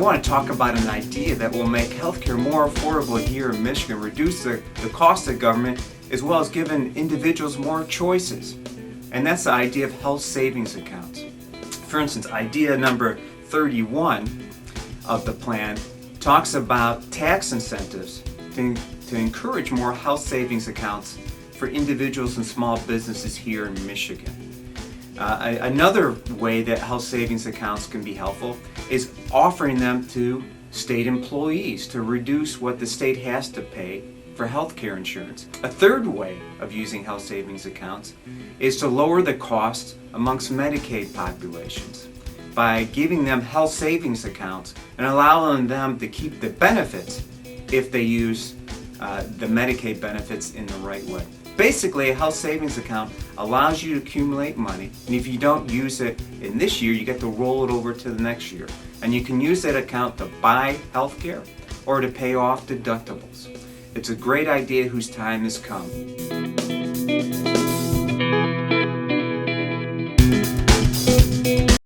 want to talk about an idea that will make healthcare more affordable here in Michigan, reduce the cost of government, as well as giving individuals more choices. And that's the idea of health savings accounts. For instance, idea number 31 of the plan talks about tax incentives to encourage more health savings accounts for individuals and small businesses here in Michigan. Another way that health savings accounts can be helpful is offering them to state employees to reduce what the state has to pay for health care insurance. A third way of using health savings accounts is to lower the costs amongst Medicaid populations by giving them health savings accounts and allowing them to keep the benefits if they use the Medicaid benefits in the right way. Basically, a health savings account allows you to accumulate money, and if you don't use it in this year, you get to roll it over to the next year. And you can use that account to buy health care or to pay off deductibles. It's a great idea whose time has come.